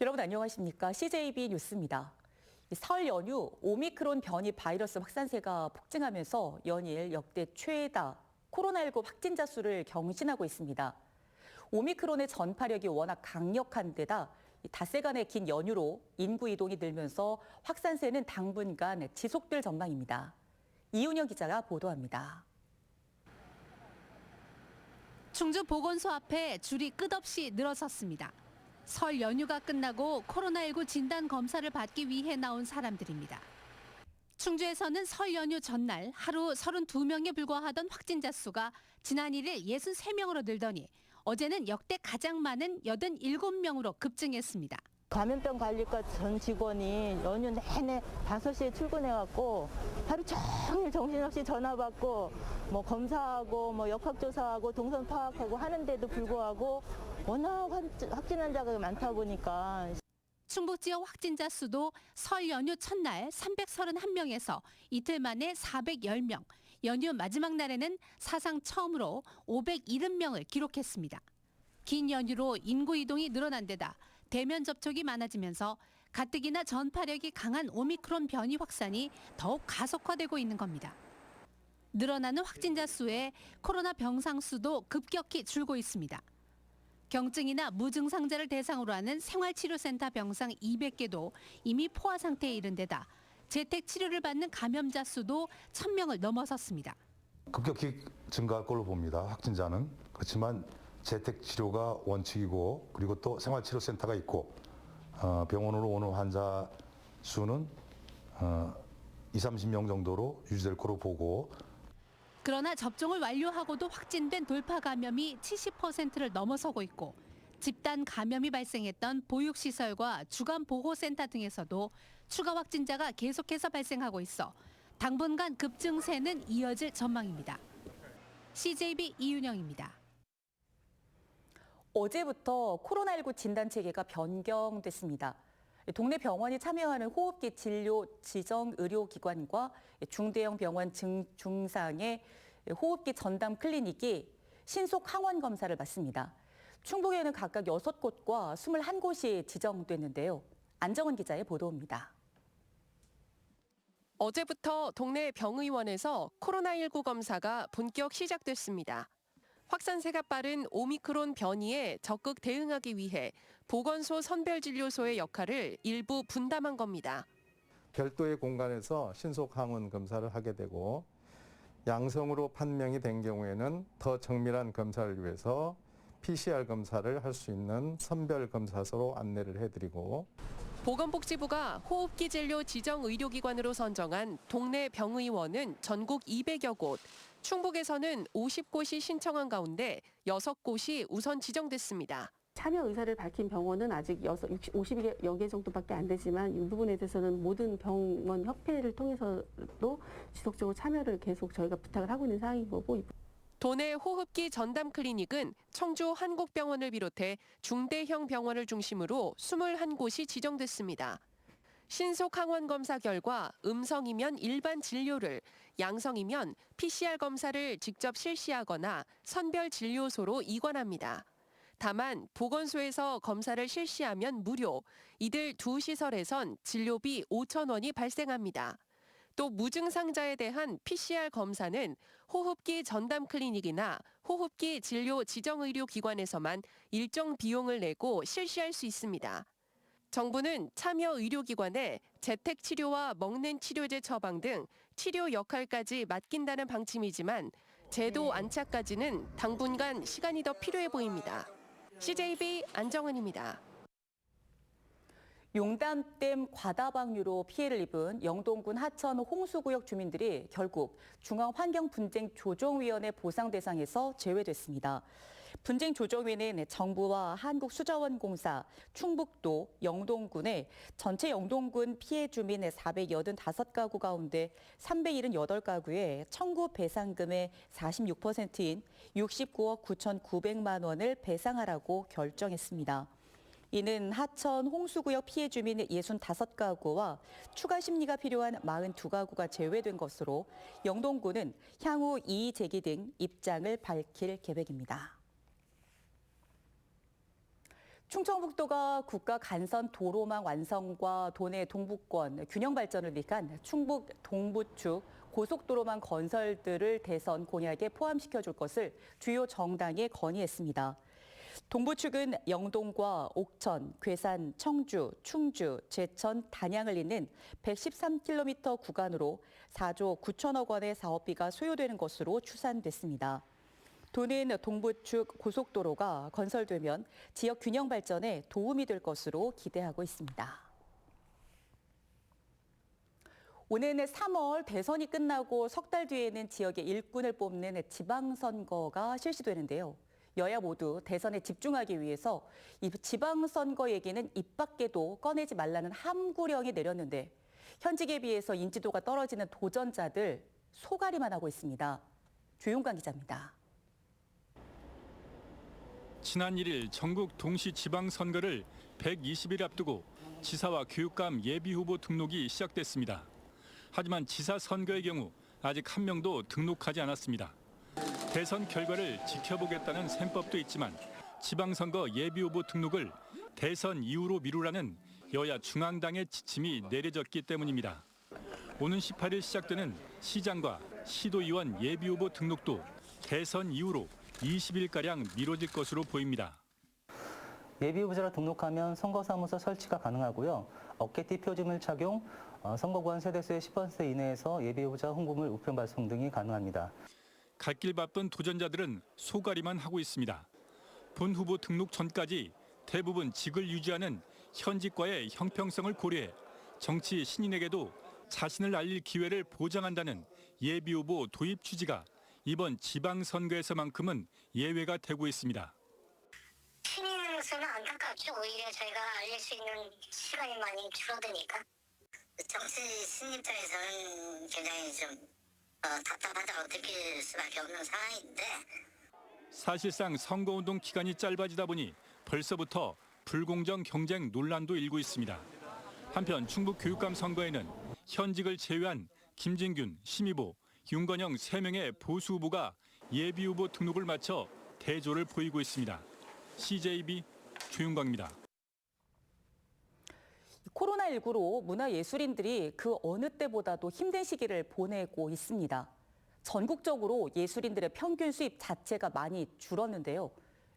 여러분 안녕하십니까? CJB 뉴스입니다. 설 연휴 오미크론 변이 바이러스 확산세가 폭증하면서 연일 역대 최다 코로나19 확진자 수를 경신하고 있습니다. 오미크론의 전파력이 워낙 강력한 데다 닷새간의 긴 연휴로 인구 이동이 늘면서 확산세는 당분간 지속될 전망입니다. 이윤영 기자가 보도합니다. 충주 보건소 앞에 줄이 끝없이 늘어섰습니다. 설 연휴가 끝나고 코로나19 진단 검사를 받기 위해 나온 사람들입니다. 충주에서는 설 연휴 전날 하루 32명에 불과하던 확진자 수가 지난 1일 63명으로 늘더니 어제는 역대 가장 많은 87명으로 급증했습니다. 감염병 관리과 전 직원이 연휴 내내 5시에 출근해갖고 하루 종일 정신없이 전화 받고 검사하고 역학조사하고 동선 파악하고 하는데도 불구하고 워낙 확진 환자가 많다 보니까. 충북 지역 확진자 수도 설 연휴 첫날 331명에서 이틀 만에 410명, 연휴 마지막 날에는 사상 처음으로 570명을 기록했습니다. 긴 연휴로 인구 이동이 늘어난 데다 대면 접촉이 많아지면서 가뜩이나 전파력이 강한 오미크론 변이 확산이 더욱 가속화되고 있는 겁니다. 늘어나는 확진자 수에 코로나 병상 수도 급격히 줄고 있습니다. 경증이나 무증상자를 대상으로 하는 생활치료센터 병상 200개도 이미 포화 상태에 이른 데다 재택 치료를 받는 감염자 수도 1000명을 넘어섰습니다. 급격히 증가할 걸로 봅니다. 확진자는. 그렇지만 재택 치료가 원칙이고 그리고 또 생활치료센터가 있고 병원으로 오는 환자 수는 20-30명 정도로 유지될 거로 보고. 그러나 접종을 완료하고도 확진된 돌파 감염이 70%를 넘어서고 있고 집단 감염이 발생했던 보육시설과 주간보호센터 등에서도 추가 확진자가 계속해서 발생하고 있어 당분간 급증세는 이어질 전망입니다. CJB 이윤영입니다. 어제부터 코로나19 진단체계가 변경됐습니다. 동네 병원이 참여하는 호흡기 진료 지정 의료기관과 중대형 병원 중상의 호흡기 전담 클리닉이 신속 항원 검사를 받습니다. 충북에는 각각 6곳과 21곳이 지정됐는데요. 안정은 기자의 보도입니다. 어제부터 동네 병의원에서 코로나19 검사가 본격 시작됐습니다. 확산세가 빠른 오미크론 변이에 적극 대응하기 위해 보건소 선별진료소의 역할을 일부 분담한 겁니다. 별도의 공간에서 신속 항원 검사를 하게 되고 양성으로 판명이 된 경우에는 더 정밀한 검사를 위해서 PCR 검사를 할 수 있는 선별 검사소로 안내를 해드리고. 보건복지부가 호흡기 진료 지정 의료기관으로 선정한 동네 병의원은 전국 200여 곳, 충북에서는 50곳이 신청한 가운데 6곳이 우선 지정됐습니다. 참여 의사를 밝힌 병원은 아직 50여 개 정도밖에 안 되지만 이 부분에 대해서는 모든 병원 협회를 통해서도 지속적으로 참여를 계속 저희가 부탁을 하고 있는 상황인 거고. 도내 호흡기 전담 클리닉은 청주 한국병원을 비롯해 중대형 병원을 중심으로 21곳이 지정됐습니다. 신속 항원 검사 결과 음성이면 일반 진료를, 양성이면 PCR 검사를 직접 실시하거나 선별 진료소로 이관합니다. 다만 보건소에서 검사를 실시하면 무료, 이들 두 시설에선 진료비 5,000원이 발생합니다. 또 무증상자에 대한 PCR 검사는 호흡기 전담 클리닉이나 호흡기 진료 지정 의료기관에서만 일정 비용을 내고 실시할 수 있습니다. 정부는 참여 의료기관에 재택치료와 먹는 치료제 처방 등 치료 역할까지 맡긴다는 방침이지만 제도 안착까지는 당분간 시간이 더 필요해 보입니다. CJB 안정은입니다. 용담댐 과다방류로 피해를 입은 영동군 하천 홍수구역 주민들이 결국 중앙환경분쟁조정위원회 보상 대상에서 제외됐습니다. 분쟁조정위는 정부와 한국수자원공사, 충북도, 영동군의 전체 영동군 피해 주민 485가구 가운데 378가구에 청구 배상금의 46%인 69억 9,900만 원을 배상하라고 결정했습니다. 이는 하천 홍수구역 피해 주민 65가구와 추가 심리가 필요한 42가구가 제외된 것으로 영동군은 향후 이의 제기 등 입장을 밝힐 계획입니다. 충청북도가 국가 간선 도로망 완성과 도내 동부권 균형 발전을 위한 충북 동부축 고속도로망 건설들을 대선 공약에 포함시켜줄 것을 주요 정당에 건의했습니다. 동부축은 영동과 옥천, 괴산, 청주, 충주, 제천, 단양을 잇는 113km 구간으로 4조 9천억 원의 사업비가 소요되는 것으로 추산됐습니다. 도는 동부축 고속도로가 건설되면 지역 균형 발전에 도움이 될 것으로 기대하고 있습니다. 오는 3월 대선이 끝나고 석 달 뒤에는 지역의 일꾼을 뽑는 지방선거가 실시되는데요. 여야 모두 대선에 집중하기 위해서 이 지방선거 얘기는 입 밖에도 꺼내지 말라는 함구령이 내렸는데 현직에 비해서 인지도가 떨어지는 도전자들 소가리만 하고 있습니다. 조용관 기자입니다. 지난 1일 전국 동시 지방선거를 120일 앞두고 지사와 교육감 예비후보 등록이 시작됐습니다. 하지만 지사 선거의 경우 아직 한 명도 등록하지 않았습니다. 대선 결과를 지켜보겠다는 셈법도 있지만 지방선거 예비후보 등록을 대선 이후로 미루라는 여야 중앙당의 지침이 내려졌기 때문입니다. 오는 18일 시작되는 시장과 시도의원 예비후보 등록도 대선 이후로 20일가량 미뤄질 것으로 보입니다. 예비후보자로 등록하면 선거사무소 설치가 가능하고요. 어깨띠 표지물 착용, 선거구원 세대수의 10% 이내에서 예비후보자 홍보물 우편 발송 등이 가능합니다. 갈 길 바쁜 도전자들은 소가리만 하고 있습니다. 본 후보 등록 전까지 대부분 직을 유지하는 현직과의 형평성을 고려해 정치 신인에게도 자신을 알릴 기회를 보장한다는 예비후보 도입 취지가 이번 지방선거에서만큼은 예외가 되고 있습니다. 신인으로서는 안타깝죠. 오히려 저희가 알릴 수 있는 시간이 많이 줄어드니까. 정치 신인 입장에서는 굉장히 좀 답답하다고 느낄 수밖에 없는 상황인데. 사실상 선거운동 기간이 짧아지다 보니 벌써부터 불공정 경쟁 논란도 일고 있습니다. 한편 충북 교육감 선거에는 현직을 제외한 김진균, 심의보, 윤건영 3명의 보수 후보가 예비후보 등록을 마쳐 대조를 보이고 있습니다. CJB 조윤광입니다. 코로나19로 문화예술인들이 그 어느 때보다도 힘든 시기를 보내고 있습니다. 전국적으로 예술인들의 평균 수입 자체가 많이 줄었는데요.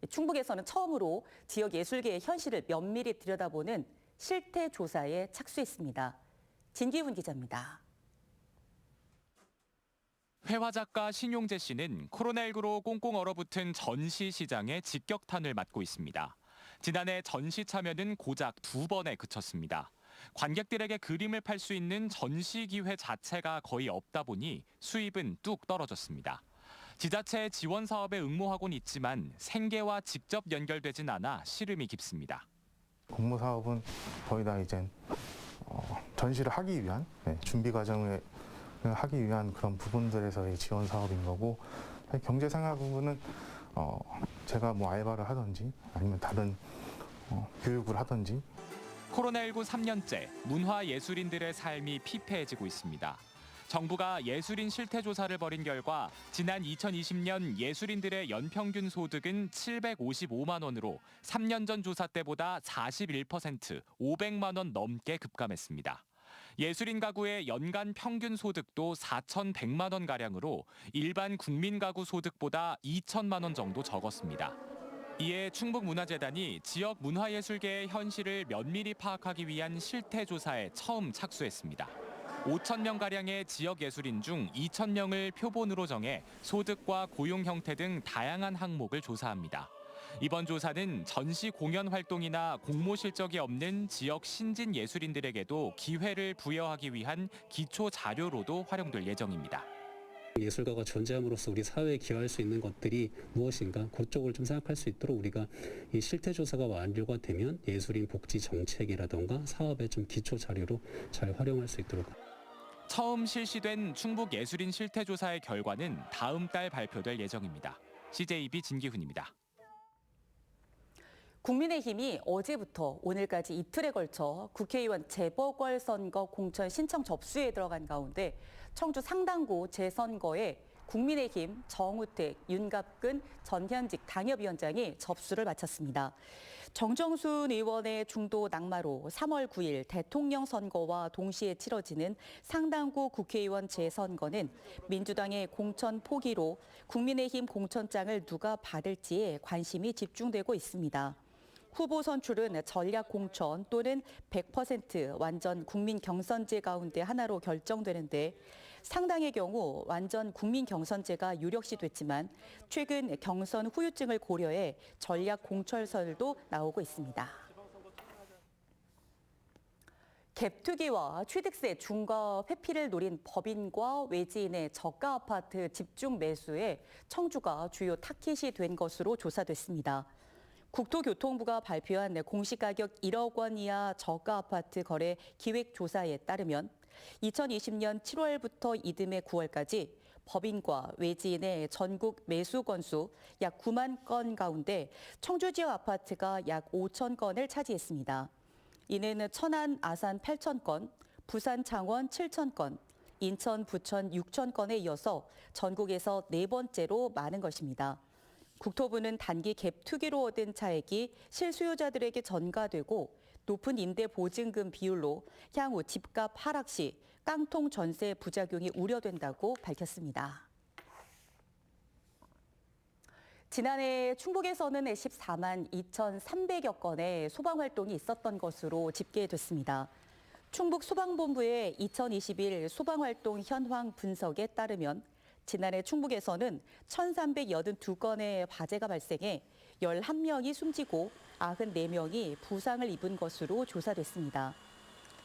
충북에서는 처음으로 지역 예술계의 현실을 면밀히 들여다보는 실태 조사에 착수했습니다. 진기훈 기자입니다. 회화 작가 신용재 씨는 코로나19로 꽁꽁 얼어붙은 전시 시장의 직격탄을 맞고 있습니다. 지난해 전시 참여는 고작 2번에 그쳤습니다. 관객들에게 그림을 팔 수 있는 전시 기회 자체가 거의 없다 보니 수입은 뚝 떨어졌습니다. 지자체의 지원 사업에 응모하곤 있지만 생계와 직접 연결되진 않아 시름이 깊습니다. 공모 사업은 거의 다 이제 전시를 하기 위한 준비 과정을 하기 위한 그런 부분들에서의 지원 사업인 거고, 경제 생활 부분은 제가 뭐 알바를 하든지 아니면 다른 교육을 하든지. 코로나19 3년째 문화예술인들의 삶이 피폐해지고 있습니다. 정부가 예술인 실태조사를 벌인 결과 지난 2020년 예술인들의 연평균 소득은 755만 원으로 3년 전 조사 때보다 41%, 500만 원 넘게 급감했습니다. 예술인 가구의 연간 평균 소득도 4,100만 원가량으로 일반 국민 가구 소득보다 2천만 원 정도 적었습니다. 이에 충북문화재단이 지역 문화예술계의 현실을 면밀히 파악하기 위한 실태조사에 처음 착수했습니다. 5,000명가량의 지역 예술인 중 2,000명을 표본으로 정해 소득과 고용 형태 등 다양한 항목을 조사합니다. 이번 조사는 전시 공연 활동이나 공모 실적이 없는 지역 신진 예술인들에게도 기회를 부여하기 위한 기초 자료로도 활용될 예정입니다. 예술가가 존재함으로써 우리 사회에 기여할 수 있는 것들이 무엇인가, 그쪽을 좀 생각할 수 있도록 우리가 이 실태조사가 완료가 되면 예술인 복지 정책이라던가 사업의 좀 기초 자료로 잘 활용할 수 있도록. 처음 실시된 충북 예술인 실태조사의 결과는 다음 달 발표될 예정입니다. CJB 진기훈입니다. 국민의힘이 어제부터 오늘까지 이틀에 걸쳐 국회의원 재보궐선거 공천 신청 접수에 들어간 가운데 청주 상당구 재선거에 국민의힘 정우택, 윤갑근 전 현직 당협위원장이 접수를 마쳤습니다. 정정순 의원의 중도 낙마로 3월 9일 대통령 선거와 동시에 치러지는 상당구 국회의원 재선거는 민주당의 공천 포기로 국민의힘 공천장을 누가 받을지에 관심이 집중되고 있습니다. 후보 선출은 전략 공천 또는 100% 완전 국민 경선제 가운데 하나로 결정되는데 상당의 경우 완전 국민 경선제가 유력시 됐지만 최근 경선 후유증을 고려해 전략 공천설도 나오고 있습니다. 갭투기와 취득세 중과 회피를 노린 법인과 외지인의 저가 아파트 집중 매수에 청주가 주요 타깃이 된 것으로 조사됐습니다. 국토교통부가 발표한 공시가격 1억 원 이하 저가 아파트 거래 기획조사에 따르면 2020년 7월부터 이듬해 9월까지 법인과 외지인의 전국 매수 건수 약 9만 건 가운데 청주 지역 아파트가 약 5천 건을 차지했습니다. 이는 천안, 아산 8천 건, 부산, 창원 7천 건, 인천, 부천 6천 건에 이어서 전국에서 네 번째로 많은 것입니다. 국토부는 단기 갭 투기로 얻은 차액이 실수요자들에게 전가되고 높은 임대 보증금 비율로 향후 집값 하락 시 깡통 전세 부작용이 우려된다고 밝혔습니다. 지난해 충북에서는 14만 2,300여 건의 소방활동이 있었던 것으로 집계됐습니다. 충북소방본부의 2021 소방활동 현황 분석에 따르면 지난해 충북에서는 1,382건의 화재가 발생해 11명이 숨지고 94명이 부상을 입은 것으로 조사됐습니다.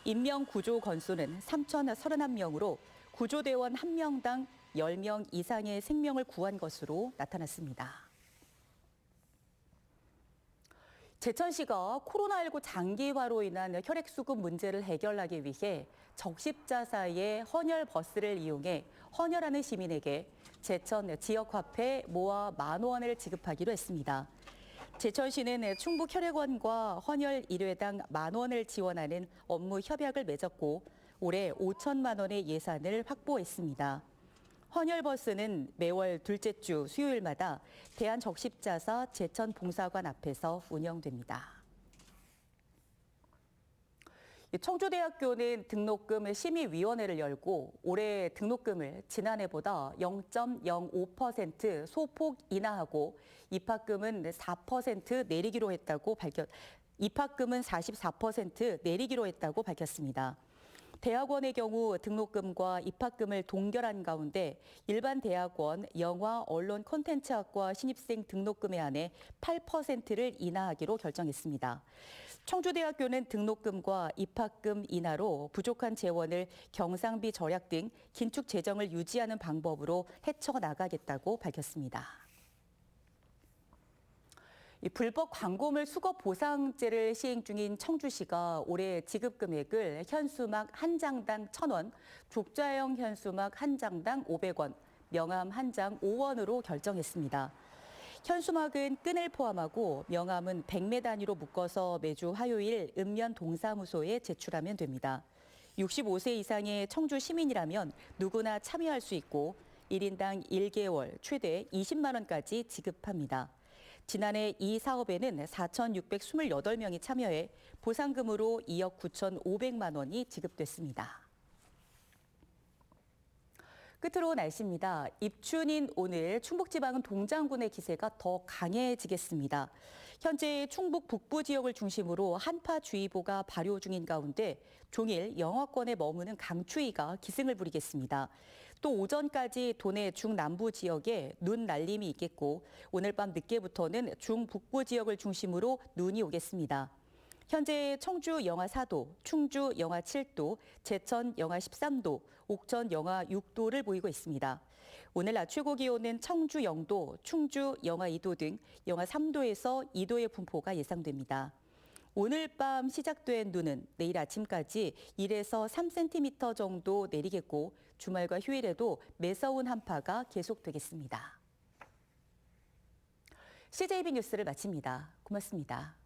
인명구조 건수는 3,031명으로 구조대원 1명당 10명 이상의 생명을 구한 것으로 나타났습니다. 제천시가 코로나19 장기화로 인한 혈액수급 문제를 해결하기 위해 적십자사의 헌혈 버스를 이용해 헌혈하는 시민에게 제천 지역화폐 모아 10,000원을 지급하기로 했습니다. 제천시는 충북혈액원과 헌혈 1회당 10,000원을 지원하는 업무 협약을 맺었고 올해 5천만 원의 예산을 확보했습니다. 헌혈버스는 매월 둘째 주 수요일마다 대한적십자사 제천봉사관 앞에서 운영됩니다. 청주대학교는 등록금 심의위원회를 열고 올해 등록금을 지난해보다 0.05% 소폭 인하하고 입학금은 4% 내리기로 했다고 입학금은 44% 내리기로 했다고 밝혔습니다. 대학원의 경우 등록금과 입학금을 동결한 가운데 일반 대학원 영화 언론 콘텐츠학과 신입생 등록금에 한해 8%를 인하하기로 결정했습니다. 청주대학교는 등록금과 입학금 인하로 부족한 재원을 경상비 절약 등 긴축 재정을 유지하는 방법으로 헤쳐나가겠다고 밝혔습니다. 불법 광고물 수거 보상제를 시행 중인 청주시가 올해 지급 금액을 현수막 한 장당 1,000원, 족자형 현수막 한 장당 500원, 명함 한 장 5원으로 결정했습니다. 현수막은 끈을 포함하고 명함은 100매 단위로 묶어서 매주 화요일 읍면 동사무소에 제출하면 됩니다. 65세 이상의 청주 시민이라면 누구나 참여할 수 있고 1인당 1개월 최대 20만 원까지 지급합니다. 지난해 이 사업에는 4,628명이 참여해 보상금으로 2억 9,500만 원이 지급됐습니다. 끝으로 날씨입니다. 입춘인 오늘 충북지방은 동장군의 기세가 더 강해지겠습니다. 현재 충북 북부 지역을 중심으로 한파주의보가 발효 중인 가운데 종일 영하권에 머무는 강추위가 기승을 부리겠습니다. 또 오전까지 도내 중남부 지역에 눈 날림이 있겠고 오늘 밤 늦게부터는 중북부 지역을 중심으로 눈이 오겠습니다. 현재 청주 영하 4도, 충주 영하 7도, 제천 영하 13도, 옥천 영하 6도를 보이고 있습니다. 오늘 낮 최고 기온은 청주 0도, 충주 영하 2도 등 영하 3도에서 2도의 분포가 예상됩니다. 오늘 밤 시작된 눈은 내일 아침까지 1에서 3cm 정도 내리겠고 주말과 휴일에도 매서운 한파가 계속되겠습니다. CJB 뉴스를 마칩니다. 고맙습니다.